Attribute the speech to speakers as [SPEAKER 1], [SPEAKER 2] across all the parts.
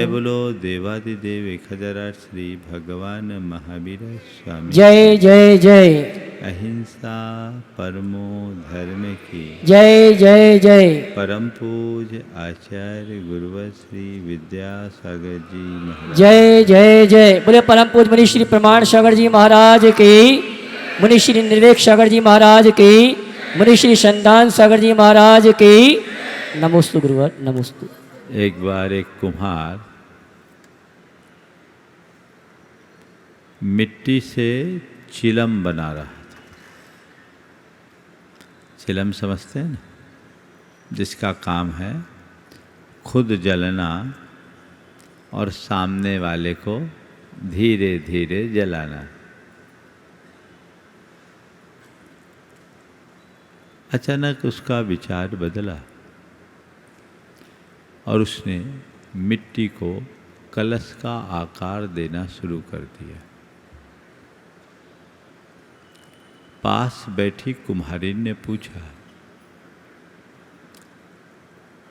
[SPEAKER 1] जय बोलो देवादिदेव 1008 श्री भगवान महावीर स्वामी।
[SPEAKER 2] जय जय जय।
[SPEAKER 1] अहिंसा परमो धर्म की।
[SPEAKER 2] जय जय जय।
[SPEAKER 1] परम पूज आचार्य गुरुवर श्री विद्यासागर जी महाराज।
[SPEAKER 2] जय जय जय। बोले परम पूज मुनि श्री प्रमाण सागर जी महाराज की, मुनि श्री निर्वेक सागर जी महाराज की, मुनि श्री संतान सागर जी महाराज की। नमोस्तु गुरुवर नमोस्तु।
[SPEAKER 1] एक बार एक कुम्हार मिट्टी से चिलम बना रहा था। चिलम समझते हैं ना, जिसका काम है खुद जलना और सामने वाले को धीरे धीरे जलाना। अचानक उसका विचार बदला और उसने मिट्टी को कलश का आकार देना शुरू कर दिया। पास बैठी कुम्हारिन ने पूछा,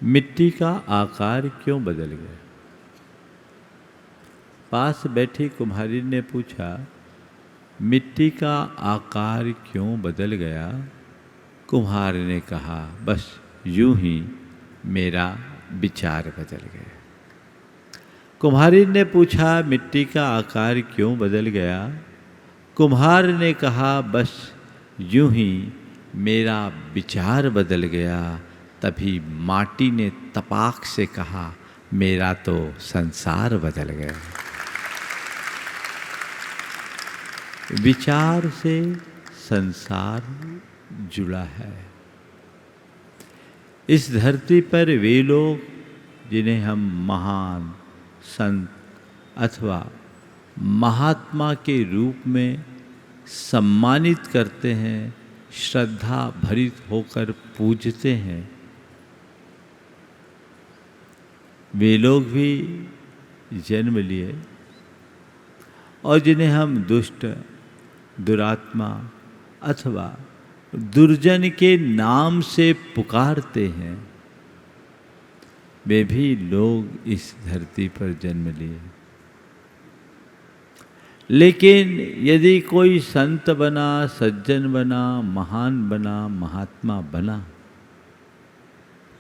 [SPEAKER 1] मिट्टी का आकार क्यों बदल गया? पास बैठी कुम्हारिन ने पूछा, मिट्टी का आकार क्यों बदल गया? कुम्हार ने कहा, बस यूं ही मेरा विचार बदल गया। कुम्हारिन ने पूछा, मिट्टी का आकार क्यों बदल गया? कुम्हार ने कहा, बस यूं ही मेरा विचार बदल गया। तभी माटी ने तपाक से कहा, मेरा तो संसार बदल गया। विचार से संसार जुड़ा है। इस धरती पर वे लोग जिन्हें हम महान संत अथवा महात्मा के रूप में सम्मानित करते हैं, श्रद्धा भरित होकर पूजते हैं, वे लोग भी जन्म लिए। और जिन्हें हम दुष्ट, दुरात्मा अथवा दुर्जन के नाम से पुकारते हैं, वे भी लोग इस धरती पर जन्म लिए। लेकिन यदि कोई संत बना, सज्जन बना, महान बना, महात्मा बना,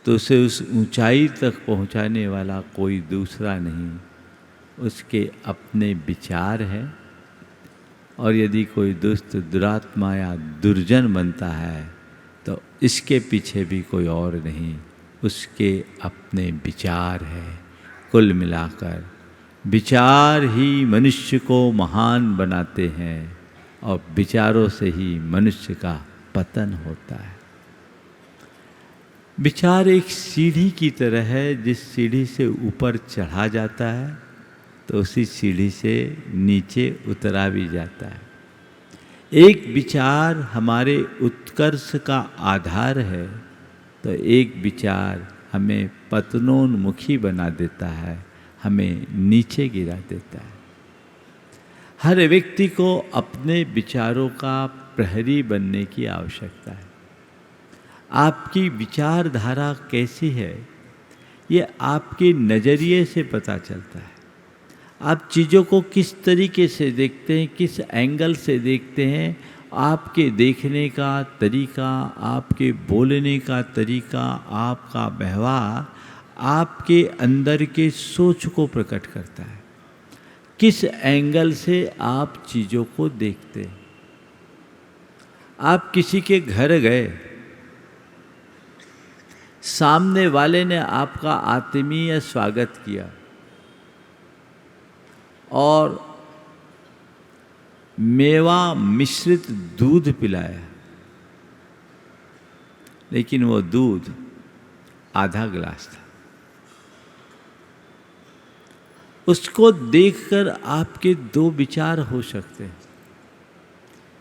[SPEAKER 1] तो उसे उस ऊंचाई तक पहुंचाने वाला कोई दूसरा नहीं, उसके अपने विचार हैं। और यदि कोई दुष्ट, दुरात्मा या दुर्जन बनता है तो इसके पीछे भी कोई और नहीं, उसके अपने विचार है। कुल मिलाकर विचार ही मनुष्य को महान बनाते हैं और विचारों से ही मनुष्य का पतन होता है। विचार एक सीढ़ी की तरह है, जिस सीढ़ी से ऊपर चढ़ा जाता है तो उसी सीढ़ी से नीचे उतरा भी जाता है। एक विचार हमारे उत्कर्ष का आधार है तो एक विचार हमें पतनोन्मुखी बना देता है, हमें नीचे गिरा देता है। हर व्यक्ति को अपने विचारों का प्रहरी बनने की आवश्यकता है। आपकी विचारधारा कैसी है, ये आपके नज़रिए से पता चलता है। आप चीज़ों को किस तरीके से देखते हैं, किस एंगल से देखते हैं, आपके देखने का तरीका, आपके बोलने का तरीका, आपका व्यवहार आपके अंदर के सोच को प्रकट करता है। किस एंगल से आप चीज़ों को देखते हैं। आप किसी के घर गए, सामने वाले ने आपका आत्मीय स्वागत किया और मेवा मिश्रित दूध पिलाया, लेकिन वो दूध आधा गिलास था। उसको देखकर आपके दो विचार हो सकते हैं।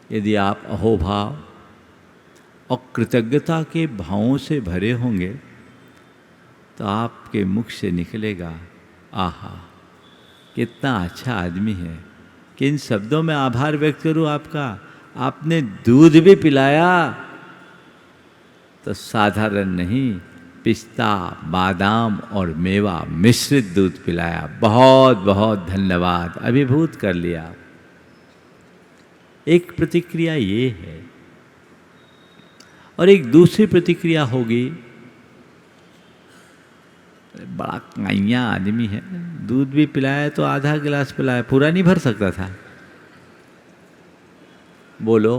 [SPEAKER 1] यदि आप अहोभाव और कृतज्ञता के भावों से भरे होंगे तो आपके मुख से निकलेगा, आहा कितना अच्छा आदमी है, किन शब्दों में आभार व्यक्त करूं आपका, आपने दूध भी पिलाया। तो साधारण नहीं, पिस्ता, बादाम और मेवा मिश्रित दूध पिलाया। बहुत बहुत धन्यवाद, अभिभूत कर लिया। एक प्रतिक्रिया ये है। और एक दूसरी प्रतिक्रिया होगी, बड़ा काइया आदमी है, दूध भी पिलाया तो आधा गिलास पिलाया, पूरा नहीं भर सकता था। बोलो,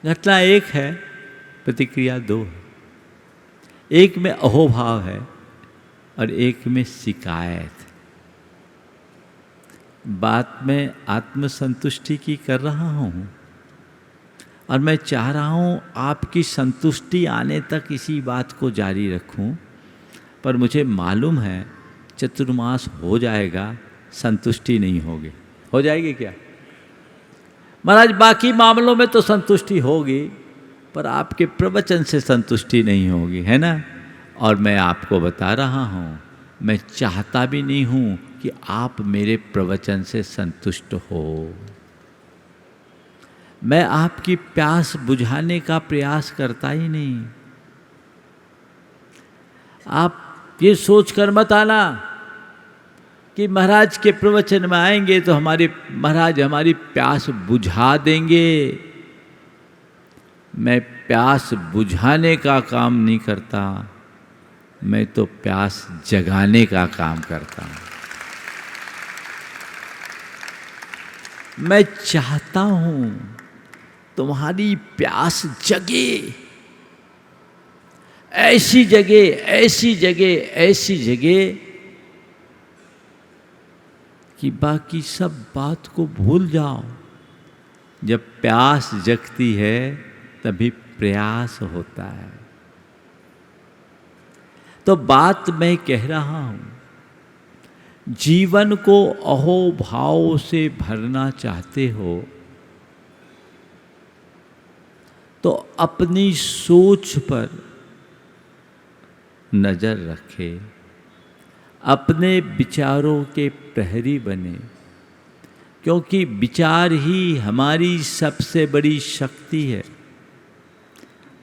[SPEAKER 1] घटना एक है, प्रतिक्रिया दो है। एक में अहोभाव है और एक में शिकायत। बात में आत्मसंतुष्टि की कर रहा हूँ और मैं चाह रहा हूँ आपकी संतुष्टि आने तक इसी बात को जारी रखूँ, पर मुझे मालूम है चतुर्मास हो जाएगा, संतुष्टि नहीं होगी। हो जाएगी क्या महाराज? बाकी मामलों में तो संतुष्टि होगी, पर आपके प्रवचन से संतुष्टि नहीं होगी, है ना? और मैं आपको बता रहा हूँ, मैं चाहता भी नहीं हूँ कि आप मेरे प्रवचन से संतुष्ट हो। मैं आपकी प्यास बुझाने का प्रयास करता ही नहीं। आप ये सोचकर मत आना कि महाराज के प्रवचन में आएंगे तो महाराज हमारी प्यास बुझा देंगे। मैं प्यास बुझाने का काम नहीं करता, मैं तो प्यास जगाने का काम करता हूँ। मैं चाहता हूँ तुम्हारी प्यास जगे, ऐसी जगह, ऐसी जगह, ऐसी जगह कि बाकी सब बात को भूल जाओ। जब प्यास जगती है तभी प्रयास होता है। तो बात मैं कह रहा हूं, जीवन को अहोभाव से भरना चाहते हो तो अपनी सोच पर नजर रखे, अपने विचारों के प्रहरी बने, क्योंकि विचार ही हमारी सबसे बड़ी शक्ति है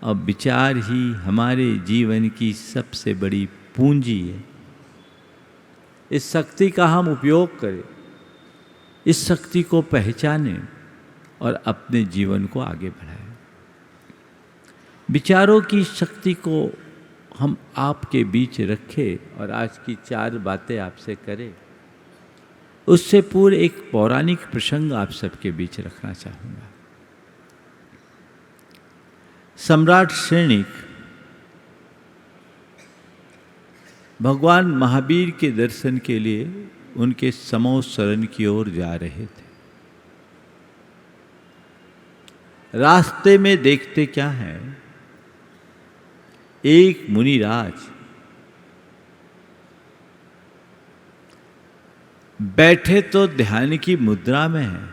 [SPEAKER 1] और विचार ही हमारे जीवन की सबसे बड़ी पूंजी है। इस शक्ति का हम उपयोग करें, इस शक्ति को पहचानें और अपने जीवन को आगे बढ़ाएं। विचारों की शक्ति को हम आपके बीच रखें और आज की 4 बातें आपसे करें। उससे पूर्व एक पौराणिक प्रसंग आप सबके बीच रखना चाहूँगा। सम्राट श्रेणिक भगवान महावीर के दर्शन के लिए उनके समो शरण की ओर जा रहे थे। रास्ते में देखते क्या है, एक मुनिराज बैठे तो ध्यान की मुद्रा में है,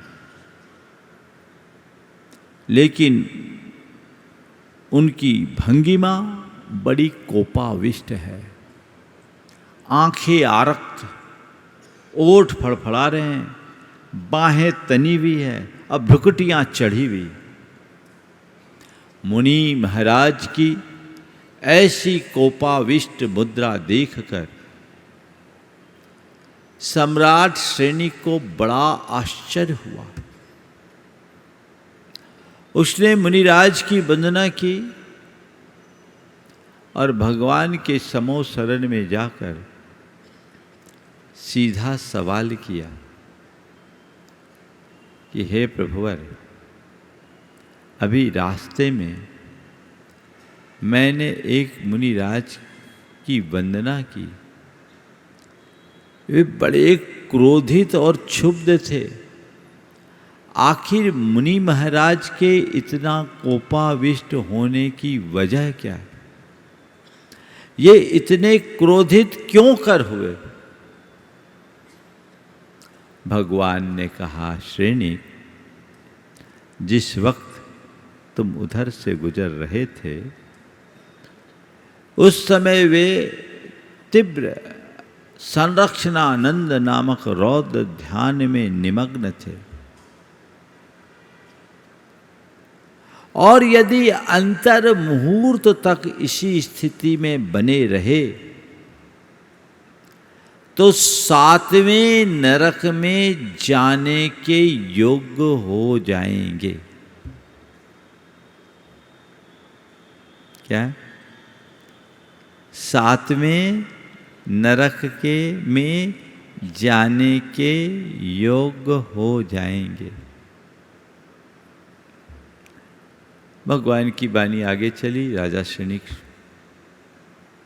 [SPEAKER 1] लेकिन उनकी भंगिमा बड़ी कोपाविष्ट है। आंखें आरक्त, ओठ फड़फड़ा रहे हैं, बाहें तनी हुई है और भ्रुकुटियां चढ़ी हुई। मुनि महाराज की ऐसी कोपाविष्ट मुद्रा देखकर सम्राट श्रेणिक को बड़ा आश्चर्य हुआ। उसने मुनिराज की वंदना की और भगवान के समो शरण में जाकर सीधा सवाल किया कि हे प्रभुवर, अभी रास्ते में मैंने एक मुनिराज की वंदना की, वे बड़े क्रोधित और क्षुब्ध थे। आखिर मुनि महाराज के इतना कोपाविष्ट होने की वजह क्या है? ये इतने क्रोधित क्यों कर हुए? भगवान ने कहा, श्रेणिक, जिस वक्त तुम उधर से गुजर रहे थे उस समय वे तीव्र संरक्षणानंद नामक रौद्र ध्यान में निमग्न थे और यदि अंतर मुहूर्त तक इसी स्थिति में बने रहे तो 7वें नरक में जाने के योग्य हो जाएंगे। क्या? 7वें नरक के में जाने के योग्य हो जाएंगे। भगवान की वाणी आगे चली। राजा शनिक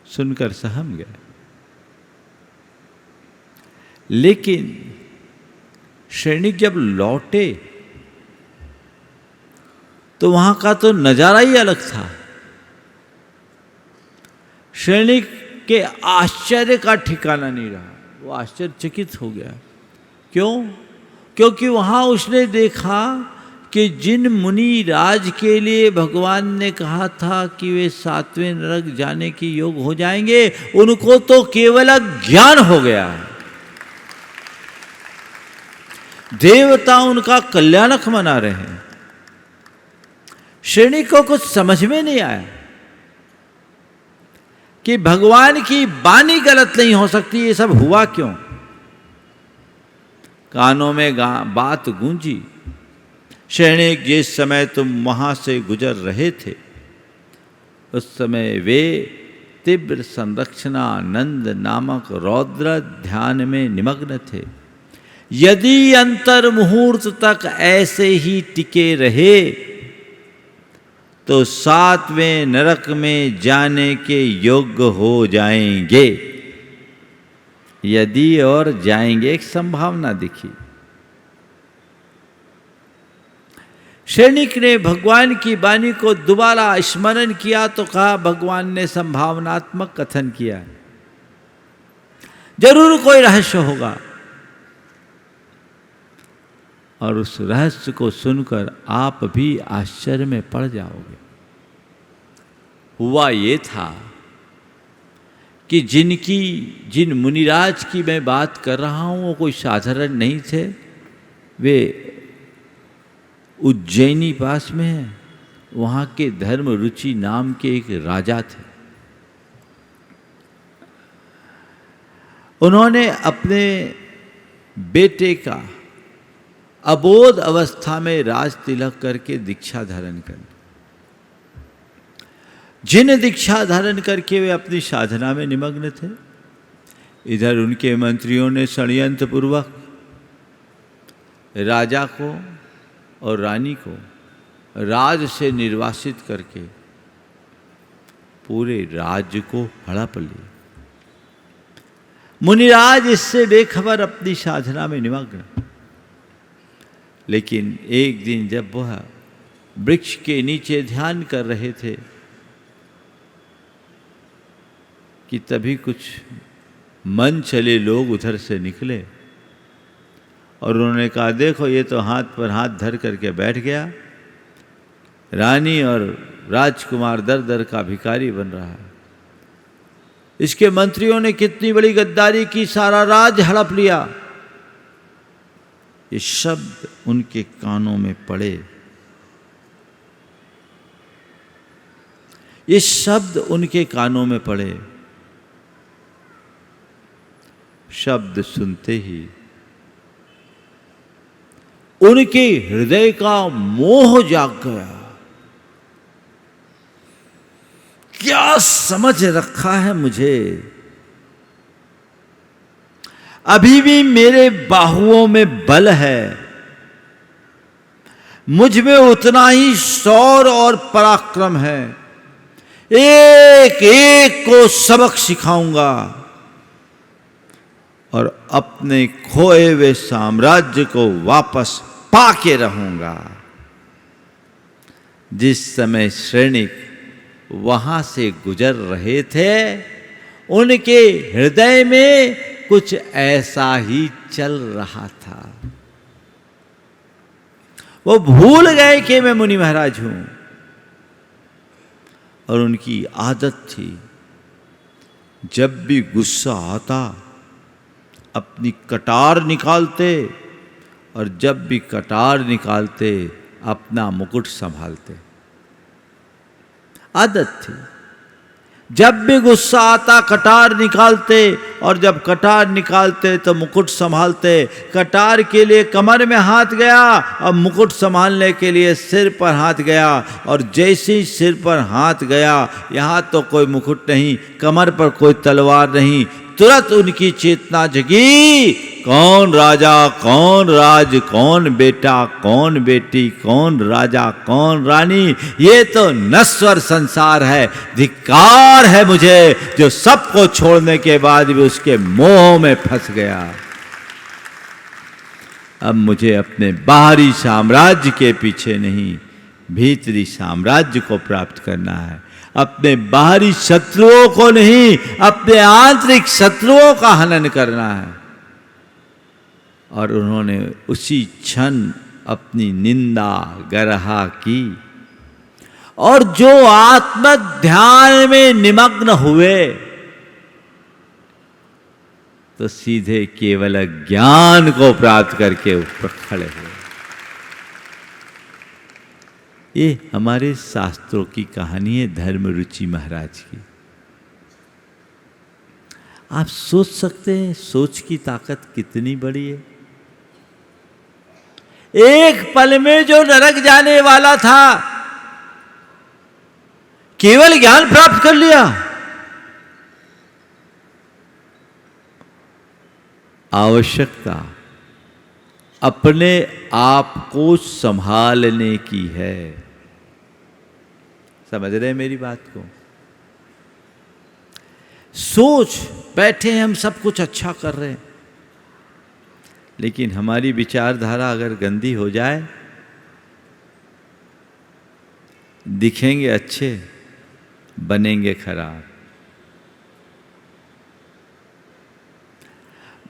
[SPEAKER 1] सुनकर सहम गया, लेकिन शनिक जब लौटे तो वहां का तो नजारा ही अलग था। शनिक के आश्चर्य का ठिकाना नहीं रहा। वो आश्चर्यचकित हो गया। क्यों? क्योंकि वहां उसने देखा कि जिन मुनि राज के लिए भगवान ने कहा था कि वे 7वें नरक जाने के योग हो जाएंगे, उनको तो केवल ज्ञान हो गया। देवता उनका कल्याणक मना रहे हैं। शनिक को कुछ समझ में नहीं आया कि भगवान की वाणी गलत नहीं हो सकती। ये सब हुआ क्यों? कानों में बात गूंजी। शनिक जिस समय तुम वहां से गुजर रहे थे उस समय वे तीव्र संरक्षणानंद नामक रौद्र ध्यान में निमग्न थे। यदि अंतर मुहूर्त तक ऐसे ही टिके रहे तो 7वें नरक में जाने के योग्य हो जाएंगे। यदि और जाएंगे, एक संभावना दिखी। शनिक ने भगवान की वाणी को दोबारा स्मरण किया तो कहा, भगवान ने संभावनात्मक कथन किया, जरूर कोई रहस्य होगा। और उस रहस्य को सुनकर आप भी आश्चर्य में पड़ जाओगे। हुआ ये था कि जिन मुनिराज की मैं बात कर रहा हूं वो कोई साधारण नहीं थे। वे उज्जैनी पास में है, वहां के धर्म रुचि नाम के एक राजा थे। उन्होंने अपने बेटे का अबोध अवस्था में राज तिलक करके दीक्षा धारण कर, जिन दीक्षा धारण करके वे अपनी साधना में निमग्न थे, इधर उनके मंत्रियों ने षड्यंत्र पूर्वक राजा को और रानी को राज से निर्वासित करके पूरे राज्य को हड़प लिया। मुनिराज इससे बेखबर अपनी साधना में निमग्न। लेकिन एक दिन जब वह वृक्ष के नीचे ध्यान कर रहे थे कि तभी कुछ मन चले लोग उधर से निकले और उन्होंने कहा, देखो ये तो हाथ पर हाथ धर करके बैठ गया, रानी और राजकुमार दर दर का भिखारी बन रहा है। इसके मंत्रियों ने कितनी बड़ी गद्दारी की, सारा राज हड़प लिया। ये शब्द उनके कानों में पड़े। ये शब्द उनके कानों में पड़े। शब्द सुनते ही उनके हृदय का मोह जाग गया। क्या समझ रखा है मुझे? अभी भी मेरे बाहुओं में बल है, मुझ में उतना ही शौर्य और पराक्रम है। एक एक को सबक सिखाऊंगा और अपने खोए हुए साम्राज्य को वापस पाके रहूंगा। जिस समय शनिक वहां से गुजर रहे थे, उनके हृदय में कुछ ऐसा ही चल रहा था। वो भूल गए कि मैं मुनि महाराज हूं। और उनकी आदत थी, जब भी गुस्सा आता अपनी कटार निकालते, और जब भी कटार निकालते अपना मुकुट संभालते। आदत थी। जब भी गुस्सा आता कटार निकालते, और जब कटार निकालते तो मुकुट संभालते। कटार के लिए कमर में हाथ गया और मुकुट संभालने के लिए सिर पर हाथ गया। और जैसे ही सिर पर हाथ गया, यहाँ तो कोई मुकुट नहीं, कमर पर कोई तलवार नहीं, तुरंत उनकी चेतना जगी। कौन राजा, कौन राज, कौन बेटा, कौन बेटी, कौन राजा, कौन रानी, ये तो नश्वर संसार है। धिक्कार है मुझे जो सबको छोड़ने के बाद भी उसके मोह में फंस गया। अब मुझे अपने बाहरी साम्राज्य के पीछे नहीं, भीतरी साम्राज्य को प्राप्त करना है। अपने बाहरी शत्रुओं को नहीं, अपने आंतरिक शत्रुओं का हनन करना है। और उन्होंने उसी क्षण अपनी निंदा गरहा की। और जो आत्म ध्यान में निमग्न हुए तो सीधे केवल ज्ञान को प्राप्त करके ऊपर खड़े हुए। ये हमारे शास्त्रों की कहानी है, धर्म रुचि महाराज की। आप सोच सकते हैं सोच की ताकत कितनी बड़ी है। एक पल में जो नरक जाने वाला था, केवल ज्ञान प्राप्त कर लिया। आवश्यकता अपने आप को संभालने की है। समझ रहे हैं मेरी बात को? सोच बैठे हैं हम सब कुछ अच्छा कर रहे हैं, लेकिन हमारी विचारधारा अगर गंदी हो जाए, दिखेंगे अच्छे बनेंगे खराब।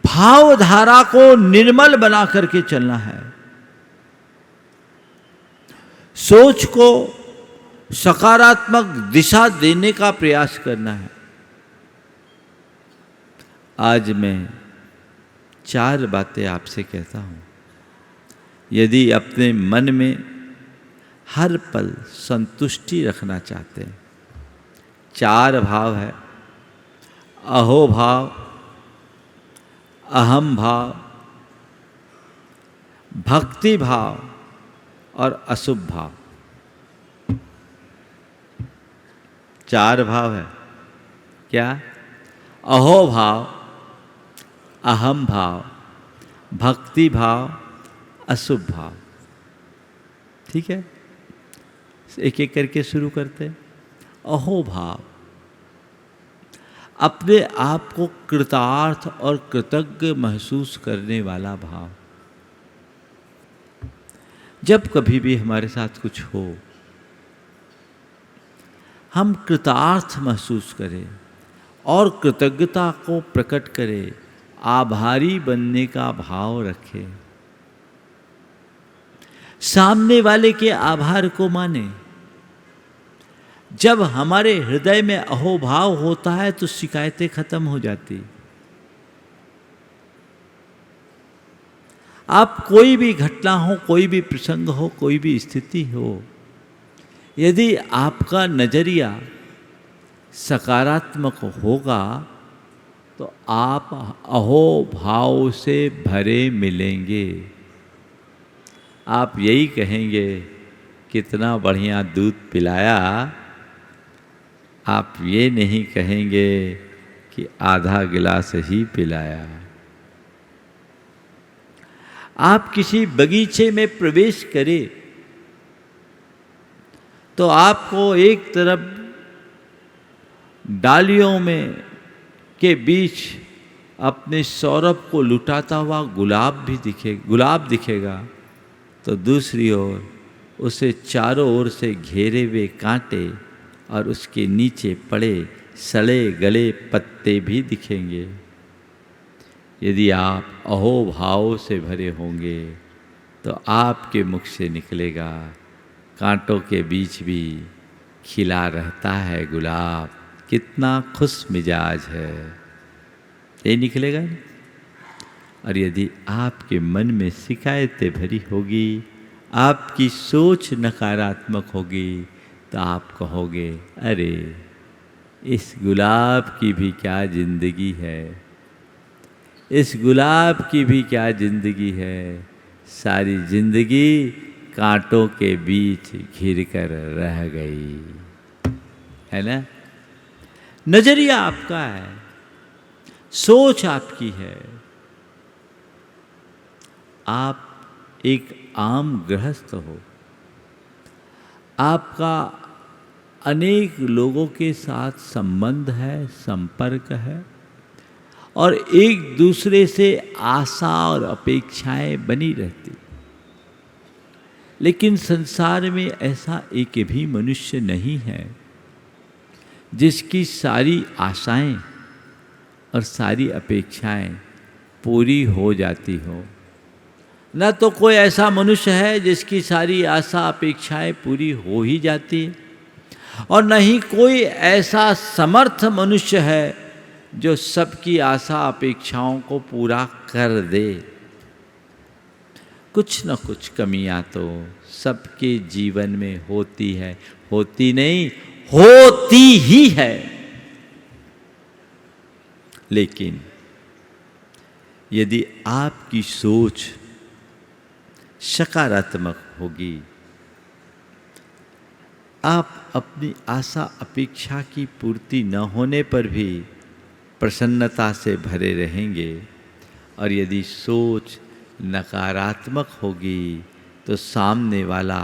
[SPEAKER 1] भावधारा को निर्मल बना करके चलना है। सोच को सकारात्मक दिशा देने का प्रयास करना है। आज मैं 4 बातें आपसे कहता हूं। यदि अपने मन में हर पल संतुष्टि रखना चाहते हैं, 4 भाव है, अहो भाव, अहम भाव, भक्ति भाव और अशुभ भाव। 4 भाव है। क्या? अहो भाव, अहम भाव, भक्ति भाव, अशुभ भाव। ठीक है, एक एक करके शुरू करते हैं। अहो भाव, अपने आप को कृतार्थ और कृतज्ञ महसूस करने वाला भाव। जब कभी भी हमारे साथ कुछ हो, हम कृतार्थ महसूस करें और कृतज्ञता को प्रकट करें, आभारी बनने का भाव रखें, सामने वाले के आभार को माने। जब हमारे हृदय में अहोभाव होता है तो शिकायतें खत्म हो जाती। आप कोई भी घटना हो, कोई भी प्रसंग हो, कोई भी स्थिति हो, यदि आपका नजरिया सकारात्मक होगा तो आप अहोभाव से भरे मिलेंगे। आप यही कहेंगे कितना बढ़िया दूध पिलाया। आप ये नहीं कहेंगे कि आधा गिलास ही पिलाया। आप किसी बगीचे में प्रवेश करें तो आपको एक तरफ डालियों में के बीच अपने सौरभ को लुटाता हुआ गुलाब दिखेगा, तो दूसरी ओर उसे चारों ओर से घेरे हुए कांटे और उसके नीचे पड़े सड़े गले पत्ते भी दिखेंगे। यदि आप अहोभाव से भरे होंगे तो आपके मुख से निकलेगा, कांटों के बीच भी खिला रहता है गुलाब, कितना खुश मिजाज है, ये निकलेगा। और यदि आपके मन में शिकायतें भरी होगी, आपकी सोच नकारात्मक होगी, तो आप कहोगे, अरे इस गुलाब की भी क्या जिंदगी है, इस गुलाब की भी क्या जिंदगी है, सारी जिंदगी कांटों के बीच घिर कर रह गई। है ना? नजरिया आपका है, सोच आपकी है। आप एक आम गृहस्थ हो, आपका अनेक लोगों के साथ संबंध है, संपर्क है, और एक दूसरे से आशा और अपेक्षाएं बनी रहती। लेकिन संसार में ऐसा एक भी मनुष्य नहीं है जिसकी सारी आशाएं और सारी अपेक्षाएं पूरी हो जाती हो। न तो कोई ऐसा मनुष्य है जिसकी सारी आशा अपेक्षाएं पूरी हो ही जाती है, और न ही कोई ऐसा समर्थ मनुष्य है जो सबकी आशा अपेक्षाओं को पूरा कर दे। कुछ न कुछ कमियां तो सबके जीवन में होती है, होती नहीं, होती ही है। लेकिन यदि आपकी सोच सकारात्मक होगी, आप अपनी आशा अपेक्षा की पूर्ति न होने पर भी प्रसन्नता से भरे रहेंगे, और यदि सोच नकारात्मक होगी तो सामने वाला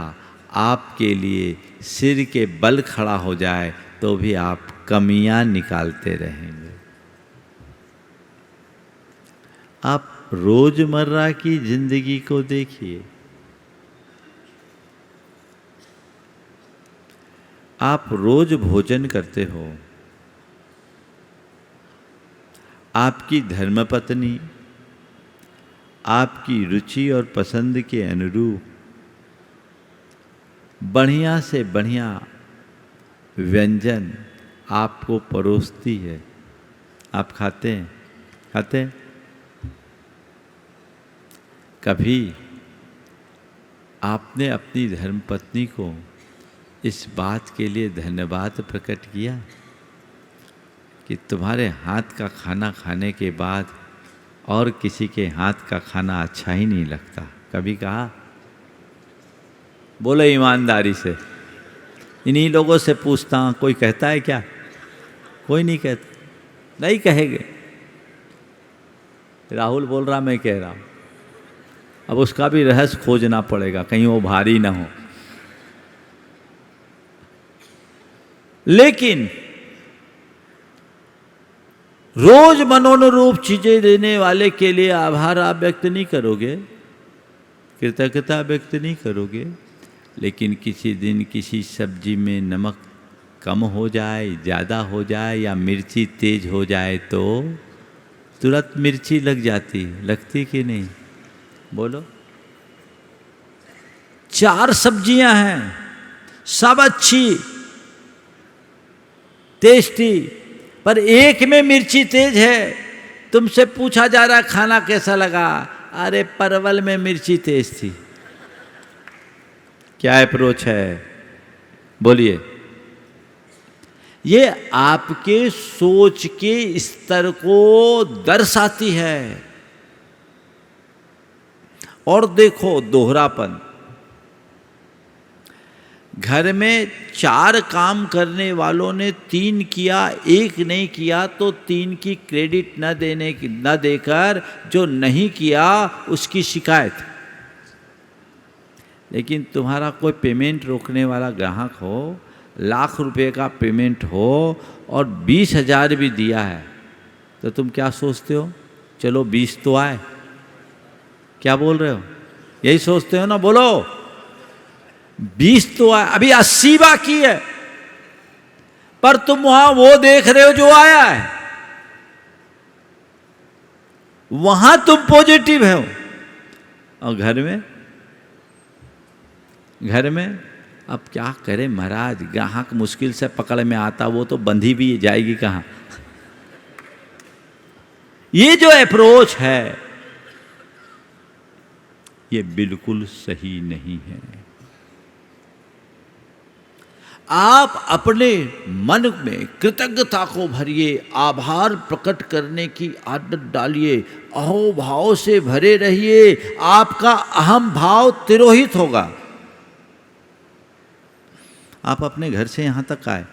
[SPEAKER 1] आपके लिए सिर के बल खड़ा हो जाए तो भी आप कमियां निकालते रहेंगे। आप रोजमर्रा की जिंदगी को देखिए। आप रोज भोजन करते हो, आपकी धर्मपत्नी आपकी रुचि और पसंद के अनुरूप बढ़िया से बढ़िया व्यंजन आपको परोसती है। आप खाते हैं? खाते हैं? कभी आपने अपनी धर्मपत्नी को इस बात के लिए धन्यवाद प्रकट किया कि तुम्हारे हाथ का खाना खाने के बाद और किसी के हाथ का खाना अच्छा ही नहीं लगता? कभी कहा? बोलो ईमानदारी से। इन्हीं लोगों से पूछता हूँ, कोई कहता है क्या? कोई नहीं कहता, नहीं कहेंगे। राहुल बोल रहा, मैं कह रहा हूँ। अब उसका भी रहस्य खोजना पड़ेगा, कहीं वो भारी ना हो। लेकिन रोज मनोनुरूप चीजें देने वाले के लिए आभार आप व्यक्त नहीं करोगे, कृतज्ञता व्यक्त नहीं करोगे। लेकिन किसी दिन किसी सब्जी में नमक कम हो जाए, ज़्यादा हो जाए, या मिर्ची तेज हो जाए तो तुरंत मिर्ची लग जाती, लगती कि नहीं? बोलो। 4 सब्जियां हैं, सब अच्छी टेस्टी, पर एक में मिर्ची तेज है। तुमसे पूछा जा रहा खाना कैसा लगा? अरे परवल में मिर्ची तेज थी। क्या अप्रोच है? बोलिए। ये आपके सोच के स्तर को दर्शाती है। और देखो दोहरापन। घर में 4 काम करने वालों ने 3 किया, 1 नहीं किया, तो 3 की क्रेडिट न देकर जो नहीं किया उसकी शिकायत। लेकिन तुम्हारा कोई पेमेंट रोकने वाला ग्राहक हो, लाख रुपए का पेमेंट हो और 20,000 भी दिया है, तो तुम क्या सोचते हो? चलो 20 तो आए। क्या बोल रहे हो? यही सोचते हो ना? बोलो। 20 तो आए, अभी 80 बाकी है, पर तुम वहां वो देख रहे हो जो आया है, वहां तुम पॉजिटिव हो। और घर में अब क्या करें महाराज, ग्राहक मुश्किल से पकड़ में आता, वो तो बंधी भी जाएगी कहां? ये जो अप्रोच है ये बिल्कुल सही नहीं है। आप अपने मन में कृतज्ञता को भरिए, आभार प्रकट करने की आदत डालिए, अहोभाव से भरे रहिए, आपका अहम भाव तिरोहित होगा। आप अपने घर से यहाँ तक आए,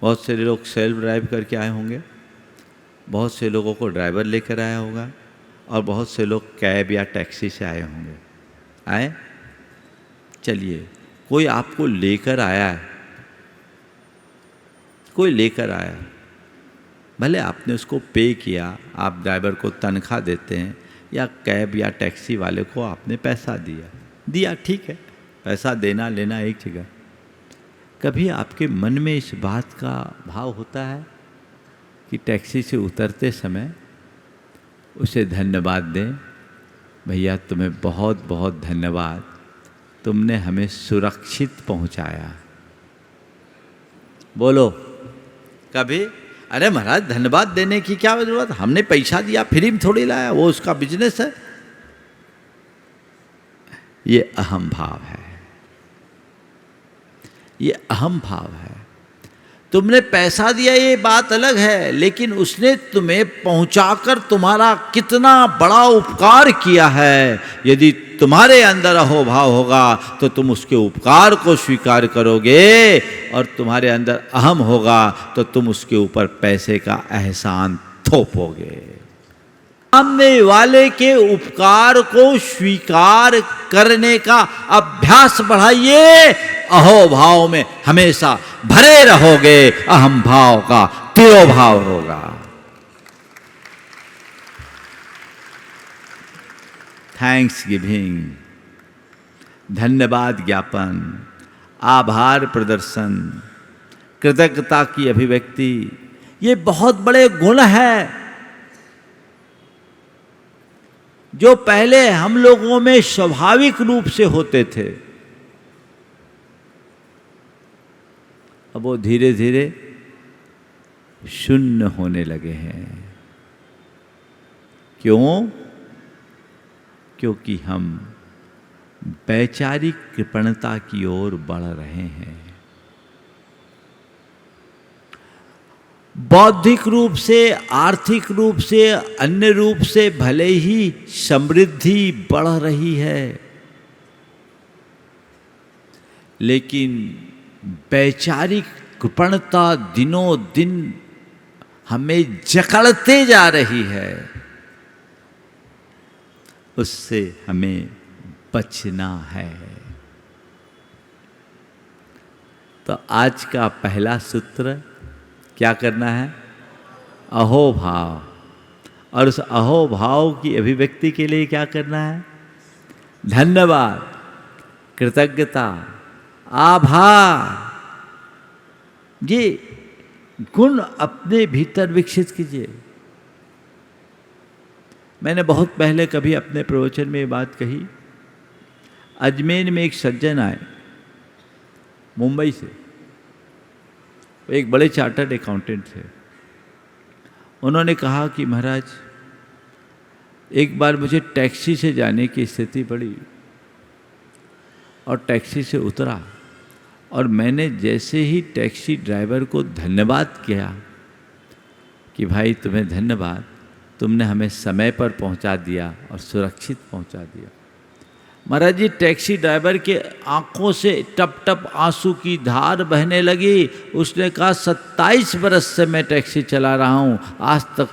[SPEAKER 1] बहुत से लोग सेल्फ ड्राइव करके आए होंगे, बहुत से लोगों को ड्राइवर लेकर आया होगा, और बहुत से लोग कैब या टैक्सी से आए होंगे। आए, चलिए, कोई आपको लेकर आया है, कोई लेकर आया, भले आपने उसको पे किया, आप ड्राइवर को तनख्वाह देते हैं, या कैब या टैक्सी वाले को आपने पैसा दिया, ठीक है, पैसा देना लेना एक जगह। कभी आपके मन में इस बात का भाव होता है कि टैक्सी से उतरते समय उसे धन्यवाद दें, भैया तुम्हें बहुत बहुत धन्यवाद, तुमने हमें सुरक्षित पहुंचाया। बोलो कभी? अरे महाराज, धन्यवाद देने की क्या जरूरत, हमने पैसा दिया, फ्री में थोड़ी लाया, वो उसका बिजनेस है। ये अहम भाव है, ये अहम भाव है। तुमने पैसा दिया ये बात अलग है, लेकिन उसने तुम्हें पहुंचाकर तुम्हारा कितना बड़ा उपकार किया है। यदि तुम्हारे अंदर अहोभाव होगा तो तुम उसके उपकार को स्वीकार करोगे, और तुम्हारे अंदर अहम होगा तो तुम उसके ऊपर पैसे का एहसान थोपोगे। सामने वाले के उपकार को स्वीकार करने का अभ्यास बढ़ाइए, अहोभाव में हमेशा भरे रहोगे, अहम भाव का तिरोभाव होगा। थैंक्स गिविंग, धन्यवाद ज्ञापन, आभार प्रदर्शन, कृतज्ञता की अभिव्यक्ति, ये बहुत बड़े गुण हैं जो पहले हम लोगों में स्वाभाविक रूप से होते थे। अब वो धीरे धीरे शून्य होने लगे हैं। क्यों? क्योंकि हम वैचारिक कृपणता की ओर बढ़ रहे हैं। बौद्धिक रूप से, आर्थिक रूप से, अन्य रूप से भले ही समृद्धि बढ़ रही है, लेकिन वैचारिक कृपणता दिनों दिन हमें जकड़ते जा रही है। उससे हमें बचना है। तो आज का पहला सूत्र क्या करना है? अहोभाव। और उस अहोभाव की अभिव्यक्ति के लिए क्या करना है? धन्यवाद, कृतज्ञता, आभार। ये गुण अपने भीतर विकसित कीजिए। मैंने बहुत पहले कभी अपने प्रवचन में ये बात कही। अजमेर में एक सज्जन आए मुंबई से, एक बड़े चार्टर्ड अकाउंटेंट थे। उन्होंने कहा कि महाराज, एक बार मुझे टैक्सी से जाने की स्थिति पड़ी और टैक्सी से उतरा, और मैंने जैसे ही टैक्सी ड्राइवर को धन्यवाद किया कि भाई तुम्हें धन्यवाद, तुमने हमें समय पर पहुंचा दिया और सुरक्षित पहुंचा दिया। महाराज जी, टैक्सी ड्राइवर के आंखों से टप टप आंसू की धार बहने लगी। उसने कहा 27 बरस से मैं टैक्सी चला रहा हूँ, आज तक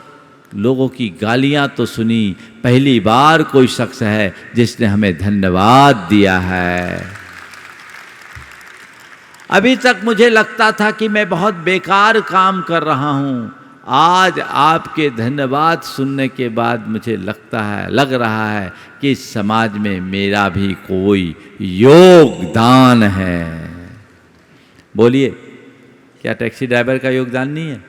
[SPEAKER 1] लोगों की गालियाँ तो सुनी, पहली बार कोई शख्स है जिसने हमें धन्यवाद दिया है। अभी तक मुझे लगता था कि मैं बहुत बेकार काम कर रहा हूँ, आज आपके धन्यवाद सुनने के बाद मुझे लग रहा है कि इस समाज में मेरा भी कोई योगदान है। बोलिए, क्या टैक्सी ड्राइवर का योगदान नहीं है?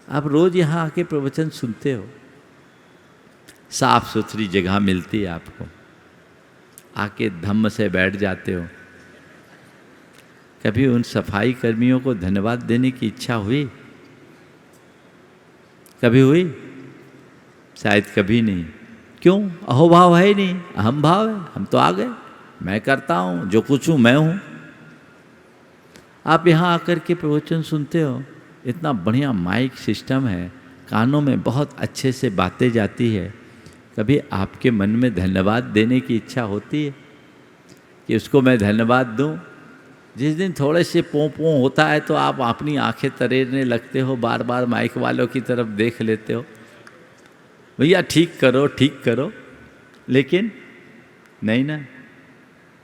[SPEAKER 1] आप रोज यहाँ आके प्रवचन सुनते हो, साफ सुथरी जगह मिलती है आपको, आके धम्म से बैठ जाते हो। कभी उन सफाई कर्मियों को धन्यवाद देने की इच्छा हुई? कभी हुई? शायद कभी नहीं। क्यों? अहोभाव है ही नहीं, अहम भाव है। हम तो आ गए, मैं करता हूँ, जो कुछ हूँ मैं हूँ। आप यहाँ आकर के प्रवचन सुनते हो, इतना बढ़िया माइक सिस्टम है, कानों में बहुत अच्छे से बातें जाती है। कभी आपके मन में धन्यवाद देने की इच्छा होती है कि उसको मैं धन्यवाद दूं? जिस दिन थोड़े से पों पों होता है तो आप अपनी आंखें तरेरने लगते हो, बार बार माइक वालों की तरफ देख लेते हो, भैया ठीक करो ठीक करो। लेकिन नहीं ना,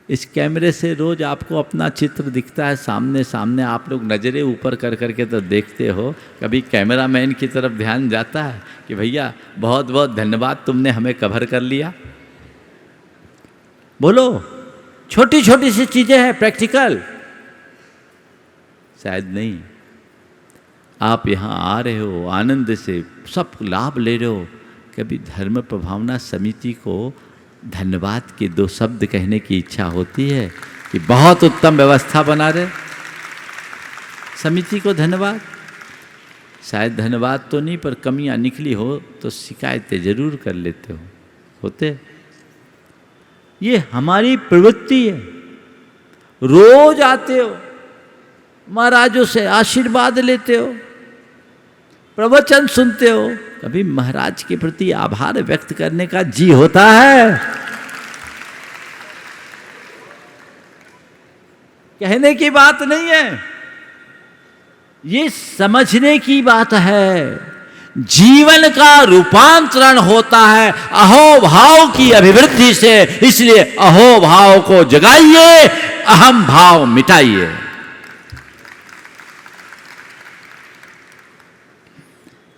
[SPEAKER 1] इस कैमरे से रोज आपको अपना चित्र दिखता है सामने सामने, आप लोग नज़रें ऊपर कर करके तो देखते हो। कभी कैमरामैन की तरफ ध्यान जाता है कि भैया बहुत बहुत धन्यवाद, तुमने हमें कवर कर लिया? बोलो, छोटी छोटी सी चीज़ें हैं प्रैक्टिकल, शायद नहीं। आप यहाँ आ रहे हो आनंद से, सब लाभ ले रहे हो, कभी धर्म प्रभावना समिति को धन्यवाद के 2 शब्द कहने की इच्छा होती है कि बहुत उत्तम व्यवस्था बना रहे समिति को धन्यवाद? शायद धन्यवाद तो नहीं, पर कमियां निकली हो तो शिकायतें जरूर कर लेते हो, होते। ये हमारी प्रवृत्ति है। रोज आते हो, महाराजों से आशीर्वाद लेते हो, प्रवचन सुनते हो, कभी महाराज के प्रति आभार व्यक्त करने का जी होता है? कहने की बात नहीं है, ये समझने की बात है। जीवन का रूपांतरण होता है अहोभाव की अभिवृद्धि से, इसलिए अहोभाव को जगाइए, अहम भाव मिटाइए।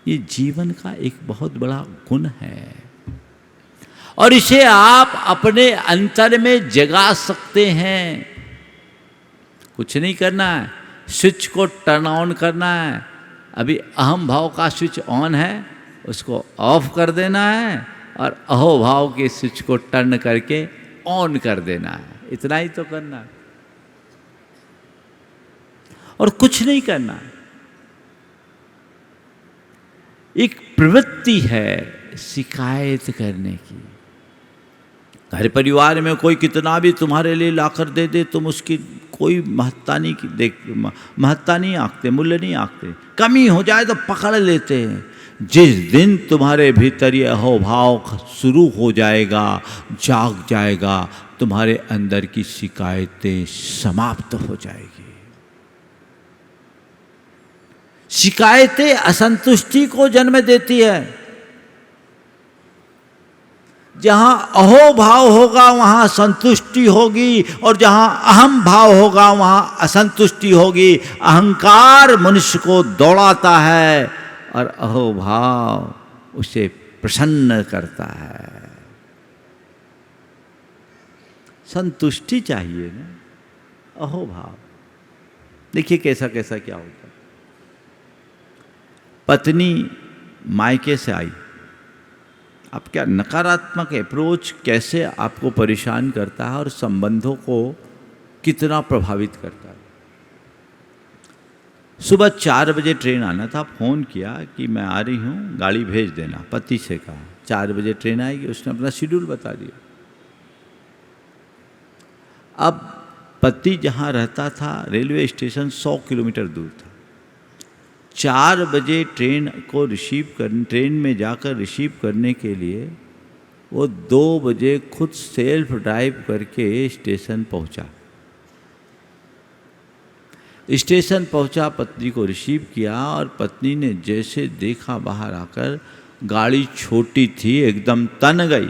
[SPEAKER 1] ये जीवन का एक बहुत बड़ा गुण है और इसे आप अपने अंतर में जगा सकते हैं। कुछ नहीं करना है, स्विच को टर्न ऑन करना है। अभी अहम भाव का स्विच ऑन है, उसको ऑफ कर देना है और अहोभाव के स्विच को टर्न करके ऑन कर देना है। इतना ही तो करना है और कुछ नहीं करना है। एक प्रवृत्ति है शिकायत करने की। घर परिवार में कोई कितना भी तुम्हारे लिए लाकर दे दे, तुम उसकी कोई महत्ता नहीं आंकते, मूल्य नहीं आंकते। कमी हो जाए तो पकड़ लेते हैं। जिस दिन तुम्हारे भीतर ये अहोभाव शुरू हो जाएगा, जाग जाएगा, तुम्हारे अंदर की शिकायतें समाप्त हो जाएगी। शिकायतें असंतुष्टि को जन्म देती है। जहां अहोभाव होगा वहां संतुष्टि होगी और जहां अहम भाव होगा वहां असंतुष्टि होगी। अहंकार मनुष्य को दौड़ाता है और अहोभाव उसे प्रसन्न करता है। संतुष्टि चाहिए ना, अहोभाव। देखिए कैसा कैसा क्या होता है। पत्नी मायके से आई, अब क्या नकारात्मक अप्रोच कैसे आपको परेशान करता है और संबंधों को कितना प्रभावित करता है। सुबह 4 बजे ट्रेन आना था, फ़ोन किया कि मैं आ रही हूँ, गाड़ी भेज देना। पति से कहा 4 बजे ट्रेन आएगी, उसने अपना शेड्यूल बता दिया। अब पति जहाँ रहता था रेलवे स्टेशन 100 किलोमीटर दूर था। 4 बजे ट्रेन में जाकर रिसीव करने के लिए वो 2 बजे खुद सेल्फ ड्राइव करके स्टेशन पहुंचा। स्टेशन पहुंचा, पत्नी को रिसीव किया और पत्नी ने जैसे देखा बाहर आकर, गाड़ी छोटी थी, एकदम तन गई।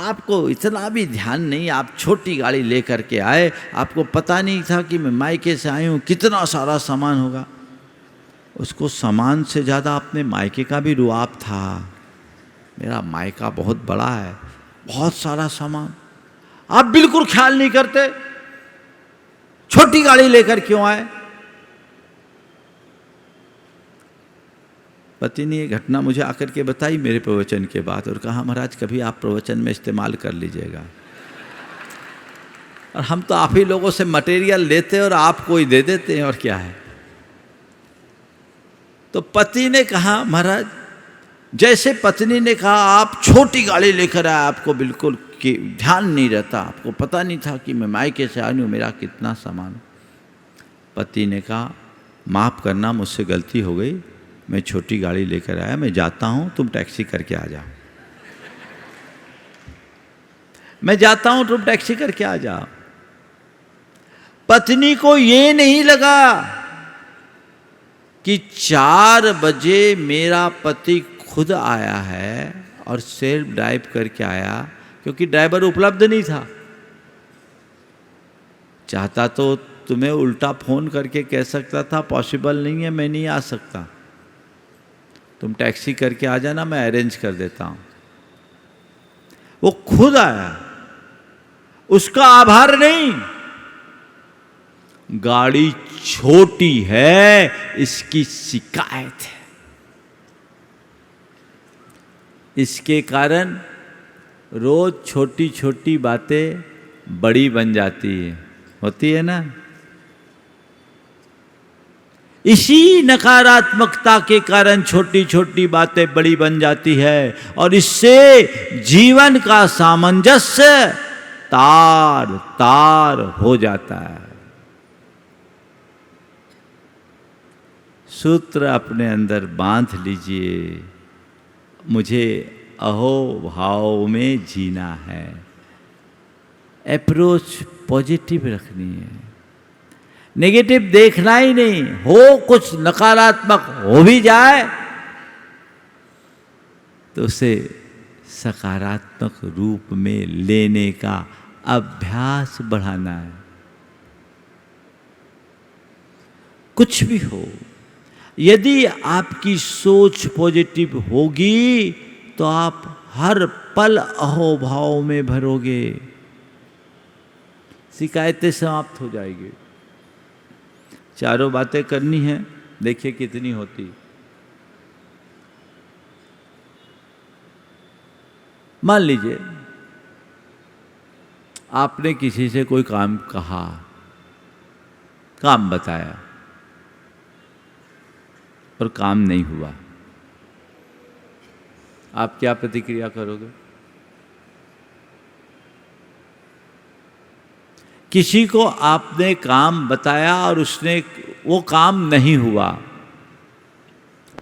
[SPEAKER 1] आपको इतना भी ध्यान नहीं, आप छोटी गाड़ी लेकर के आए, आपको पता नहीं था कि मैं मायके से आई हूँ, कितना सारा सामान होगा। उसको सामान से ज़्यादा अपने मायके का भी रुआब था। मेरा मायका बहुत बड़ा है, बहुत सारा सामान। आप बिल्कुल ख्याल नहीं करते, छोटी गाड़ी लेकर क्यों आए। पति ने ये घटना मुझे आकर के बताई मेरे प्रवचन के बाद और कहा महाराज कभी आप प्रवचन में इस्तेमाल कर लीजिएगा। और हम तो आप ही लोगों से मटेरियल लेते और आपको ही दे देते हैं, और क्या है। तो पति ने कहा महाराज, जैसे पत्नी ने कहा आप छोटी गाड़ी लेकर आए, आपको बिल्कुल ध्यान नहीं रहता, आपको पता नहीं था कि मैं मायके से आई हूँ, मेरा कितना सामान। पति ने कहा माफ़ करना, मुझसे गलती हो गई, मैं छोटी गाड़ी लेकर आया, मैं जाता हूँ, तुम टैक्सी करके आ जाओ। मैं जाता हूँ, तुम टैक्सी करके आ जाओ। पत्नी को ये नहीं लगा कि 4 बजे मेरा पति खुद आया है और सेल्फ ड्राइव करके आया, क्योंकि ड्राइवर उपलब्ध नहीं था। चाहता तो तुम्हें उल्टा फोन करके कह सकता था पॉसिबल नहीं है, मैं नहीं आ सकता, तुम टैक्सी करके आ जाना, मैं अरेंज कर देता हूं। वो खुद आया, उसका आभार नहीं, गाड़ी छोटी है इसकी शिकायत है। इसके कारण रोज छोटी छोटी बातें बड़ी बन जाती है, होती है ना। इसी नकारात्मकता के कारण छोटी छोटी बातें बड़ी बन जाती है और इससे जीवन का सामंजस्य तार तार हो जाता है। सूत्र अपने अंदर बांध लीजिए, मुझे अहो भाव में जीना है। अप्रोच पॉजिटिव रखनी है, नेगेटिव देखना ही नहीं। हो कुछ नकारात्मक हो भी जाए तो उसे सकारात्मक रूप में लेने का अभ्यास बढ़ाना है। कुछ भी हो, यदि आपकी सोच पॉजिटिव होगी तो आप हर पल अहोभाव में भरोगे, शिकायतें समाप्त हो जाएगी। चारों बातें करनी है, देखिए कितनी होती। मान लीजिए आपने किसी से कोई काम कहा, काम बताया और काम नहीं हुआ, आप क्या प्रतिक्रिया करोगे? किसी को आपने काम बताया और उसने वो काम नहीं हुआ,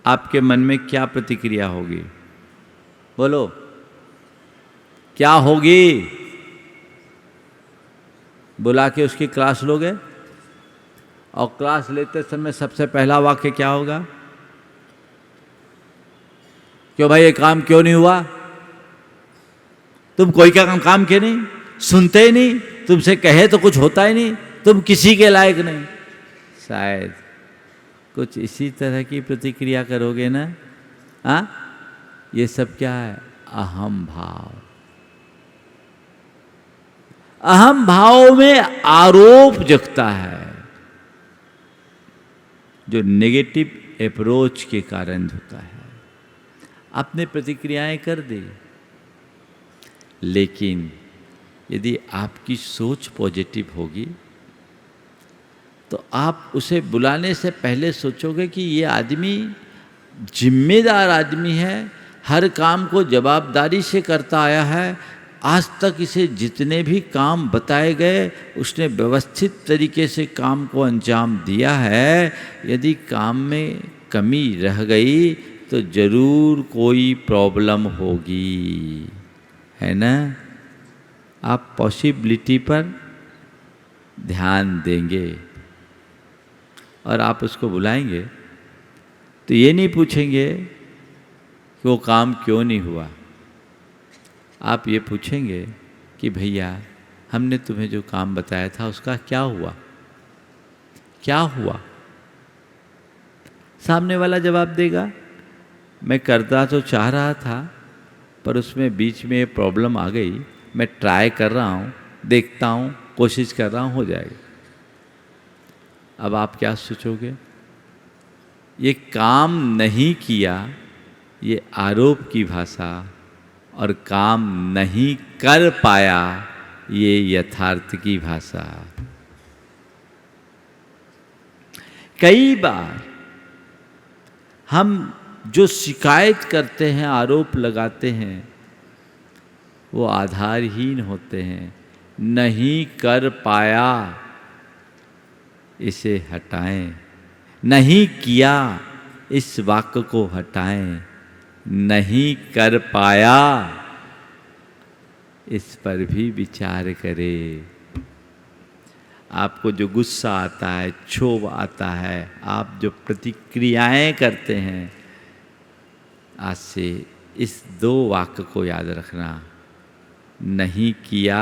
[SPEAKER 1] आपके मन में क्या प्रतिक्रिया होगी? बोलो, क्या होगी? बुला के उसकी क्लास लोगे और क्लास लेते समय सबसे पहला वाक्य क्या होगा? क्यों भाई ये काम क्यों नहीं हुआ? तुम कोई का काम क्यों नहीं सुनते ही नहीं, तुमसे कहे तो कुछ होता ही नहीं, तुम किसी के लायक नहीं। शायद कुछ इसी तरह की प्रतिक्रिया करोगे ना। हाँ, ये सब क्या है? अहम भाव। अहम भाव में आरोप जगता है, जो नेगेटिव अप्रोच के कारण होता है। आपने प्रतिक्रियाएं कर दी, लेकिन यदि आपकी सोच पॉजिटिव होगी तो आप उसे बुलाने से पहले सोचोगे कि ये आदमी जिम्मेदार आदमी है, हर काम को जवाबदारी से करता आया है, आज तक इसे जितने भी काम बताए गए उसने व्यवस्थित तरीके से काम को अंजाम दिया है। यदि काम में कमी रह गई तो जरूर कोई प्रॉब्लम होगी, है ना। आप पॉसिबिलिटी पर ध्यान देंगे और आप उसको बुलाएंगे तो ये नहीं पूछेंगे कि वो काम क्यों नहीं हुआ, आप ये पूछेंगे कि भैया हमने तुम्हें जो काम बताया था उसका क्या हुआ, क्या हुआ। सामने वाला जवाब देगा, मैं करता तो चाह रहा था पर उसमें बीच में प्रॉब्लम आ गई, मैं ट्राई कर रहा हूँ, देखता हूँ, कोशिश कर रहा हूँ, हो जाएगा। अब आप क्या सोचोगे? ये काम नहीं किया, ये आरोप की भाषा, और काम नहीं कर पाया, ये यथार्थ की भाषा। कई बार हम जो शिकायत करते हैं, आरोप लगाते हैं, वो आधारहीन होते हैं। नहीं कर पाया, इसे हटाएं, नहीं किया इस वाक्य को हटाएं, नहीं कर पाया इस पर भी विचार करें। आपको जो गुस्सा आता है, क्षोभ आता है, आप जो प्रतिक्रियाएं करते हैं, आज से इस 2 वाक्य को याद रखना, नहीं किया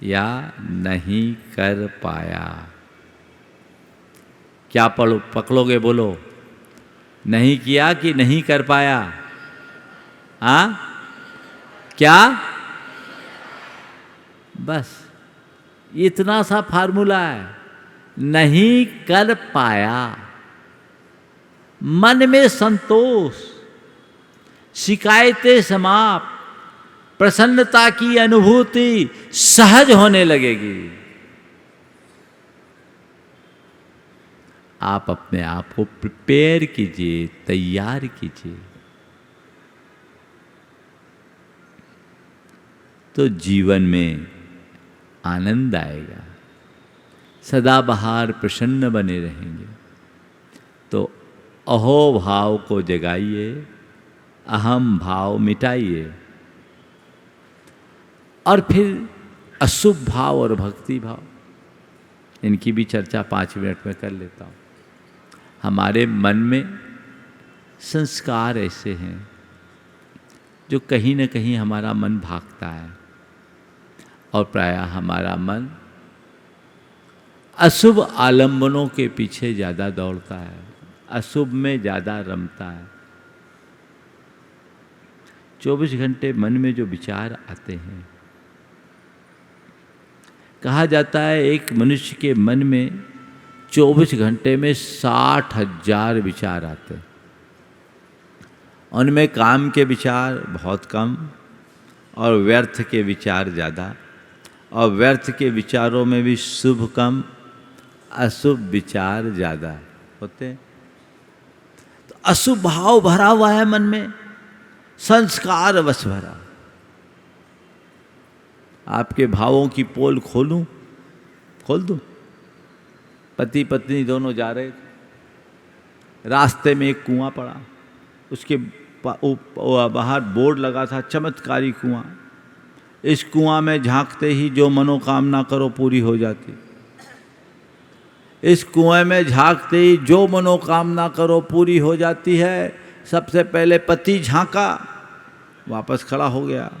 [SPEAKER 1] या नहीं कर पाया। क्या पकड़ोगे बोलो? नहीं किया कि नहीं कर पाया? हाँ, क्या? बस इतना सा फार्मूला है। नहीं कर पाया, मन में संतोष, शिकायतें समाप्त, प्रसन्नता की अनुभूति सहज होने लगेगी। आप अपने आप को प्रिपेयर कीजिए, तैयार कीजिए, तो जीवन में आनंद आएगा, सदाबहार प्रसन्न बने रहेंगे। तो अहो भाव को जगाइए, अहम भाव मिटाइए, और फिर अशुभ भाव और भक्ति भाव, इनकी भी चर्चा 5 मिनट में कर लेता हूँ। हमारे मन में संस्कार ऐसे हैं जो कहीं न कहीं हमारा मन भागता है, और प्रायः हमारा मन अशुभ आलंबनों के पीछे ज़्यादा दौड़ता है, अशुभ में ज़्यादा रमता है। 24 घंटे मन में जो विचार आते हैं, कहा जाता है एक मनुष्य के मन में 24 घंटे में 60,000 विचार आते हैं। उनमें काम के विचार बहुत कम और व्यर्थ के विचार ज़्यादा, और व्यर्थ के विचारों में भी शुभ कम, अशुभ विचार ज़्यादा होते हैं। तो अशुभ भाव भरा हुआ है मन में, संस्कार बस भरा। आपके भावों की पोल खोल दूं? पति पत्नी दोनों जा रहे, रास्ते में एक कुआं पड़ा, उसके बाहर बोर्ड लगा था, चमत्कारी कुआं। इस कुआं में झांकते ही जो मनोकामना करो पूरी हो जाती। इस कुएं में झांकते ही जो मनोकामना करो पूरी हो जाती है। सबसे पहले पति झांका, वापस खड़ा हो गया,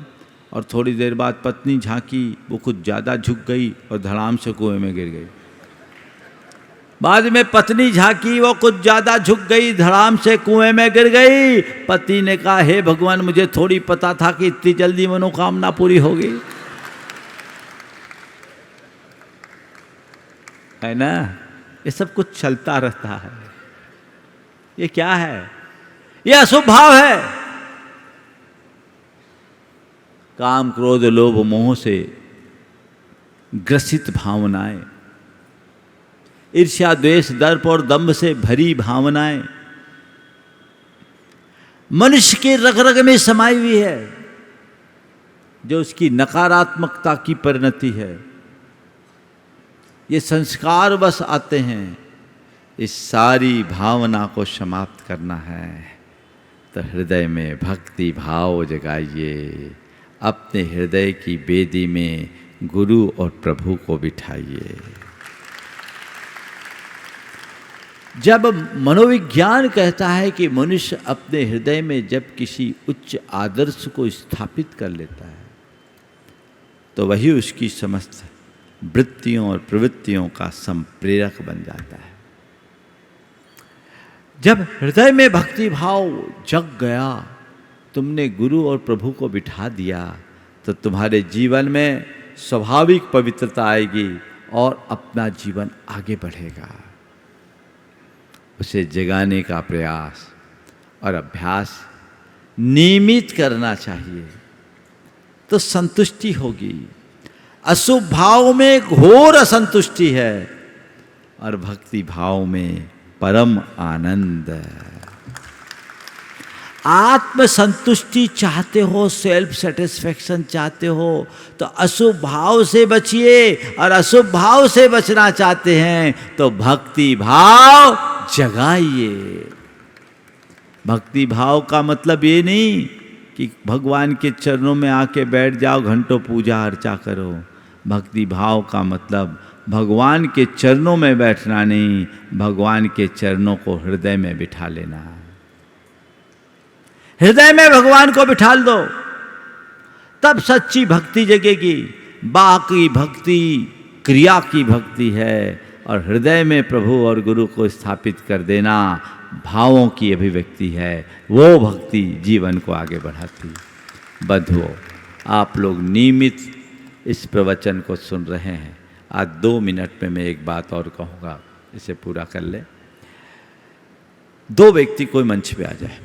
[SPEAKER 1] और थोड़ी देर बाद पत्नी झांकी, वो कुछ ज़्यादा झुक गई और धड़ाम से कुएं में गिर गई। बाद में पत्नी झांकी, वो कुछ ज़्यादा झुक गई, धड़ाम से कुएं में गिर गई। पति ने कहा, हे भगवान, मुझे थोड़ी पता था कि इतनी जल्दी मनोकामना पूरी होगी। है ना? ये सब कुछ चलता रहता है। ये क्या है? ये अशुभ भाव है। काम, क्रोध, लोभ, मोह से ग्रसित भावनाएं, ईर्ष्या, द्वेष, दर्प और दंभ से भरी भावनाएं मनुष्य के रग रग में समाई हुई है, जो उसकी नकारात्मकता की परिणति है। ये संस्कार बस आते हैं। इस सारी भावना को समाप्त करना है तो हृदय में भक्ति भाव जगाइए। अपने हृदय की बेदी में गुरु और प्रभु को बिठाइए। जब मनोविज्ञान कहता है कि मनुष्य अपने हृदय में जब किसी उच्च आदर्श को स्थापित कर लेता है, तो वही उसकी समस्त वृत्तियों और प्रवृत्तियों का संप्रेरक बन जाता है। जब हृदय में भक्ति भाव जग गया, तुमने गुरु और प्रभु को बिठा दिया, तो तुम्हारे जीवन में स्वाभाविक पवित्रता आएगी और अपना जीवन आगे बढ़ेगा। उसे जगाने का प्रयास और अभ्यास नियमित करना चाहिए, तो संतुष्टि होगी। अशुभ भाव में घोर असंतुष्टि है और भक्ति भाव में परम आनंद। आत्म संतुष्टि चाहते हो, सेल्फ सेटिस्फेक्शन चाहते हो, तो अशुभ भाव से बचिए, और अशुभ भाव से बचना चाहते हैं तो भक्ति भाव जगाइए। भक्ति भाव का मतलब ये नहीं कि भगवान के चरणों में आके बैठ जाओ, घंटों पूजा अर्चा करो। भक्ति भाव का मतलब भगवान के चरणों में बैठना नहीं, भगवान के चरणों को हृदय में बिठा लेना। हृदय में भगवान को बिठाल दो, तब सच्ची भक्ति जगेगी। बाकी भक्ति क्रिया की भक्ति है, और हृदय में प्रभु और गुरु को स्थापित कर देना भावों की अभिव्यक्ति है। वो भक्ति जीवन को आगे बढ़ाती। बंधुओं, आप लोग नियमित इस प्रवचन को सुन रहे हैं। आज 2 मिनट में मैं एक बात और कहूँगा, इसे पूरा कर ले। 2 व्यक्ति कोई मंच पे आ जाए,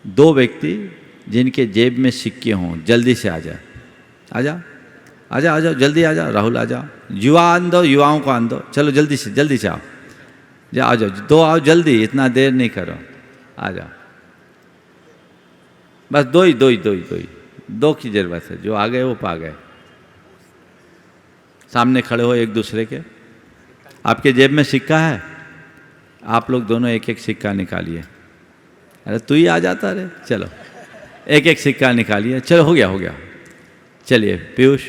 [SPEAKER 1] 2 व्यक्ति जिनके जेब में सिक्के हों, जल्दी से आ जाए। आ जाओ, आ जाओ, आ जाओ, जल्दी आ जाओ। राहुल आ जाओ, युवा आन दो, युवाओं को आन दो। चलो जल्दी से आओ, जा आ जाओ, 2 आओ जल्दी, इतना देर नहीं करो, आ जाओ। बस 2 ही 2 की जरूरत है। जो आ गए वो पा गए। सामने खड़े हो एक दूसरे के। आपके जेब में सिक्का है, आप लोग दोनों एक एक सिक्का निकालिए। अरे तू ही आ जाता रे, चलो एक एक सिक्का निकालिए। चलो हो गया। चलिए पीयूष,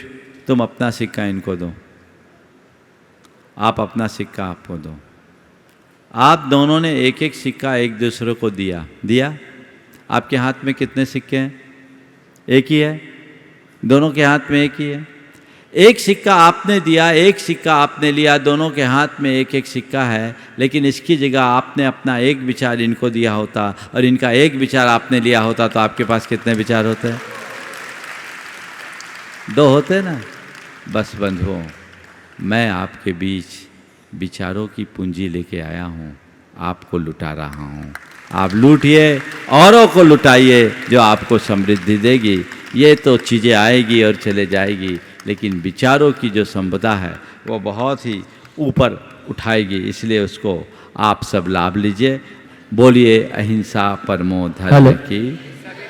[SPEAKER 1] तुम अपना सिक्का इनको दो, आप अपना सिक्का आपको दो। आप दोनों ने एक एक सिक्का एक दूसरे को दिया। आपके हाथ में कितने सिक्के हैं? एक ही है। दोनों के हाथ में एक ही है। एक सिक्का आपने दिया, एक सिक्का आपने लिया, दोनों के हाथ में एक एक सिक्का है। लेकिन इसकी जगह आपने अपना एक विचार इनको दिया होता और इनका एक विचार आपने लिया होता, तो आपके पास कितने विचार होते हैं? 2 होते ना। बस बंधुओं, मैं आपके बीच विचारों की पूंजी लेके आया हूँ, आपको लुटा रहा हूँ। आप लूटिए, औरों को लुटाइए, जो आपको समृद्धि देगी। ये तो चीज़ें आएगी और चले जाएगी, लेकिन विचारों की जो संपदा है वो बहुत ही ऊपर उठाएगी। इसलिए उसको आप सब लाभ लीजिए। बोलिए अहिंसा परमो धर्म की।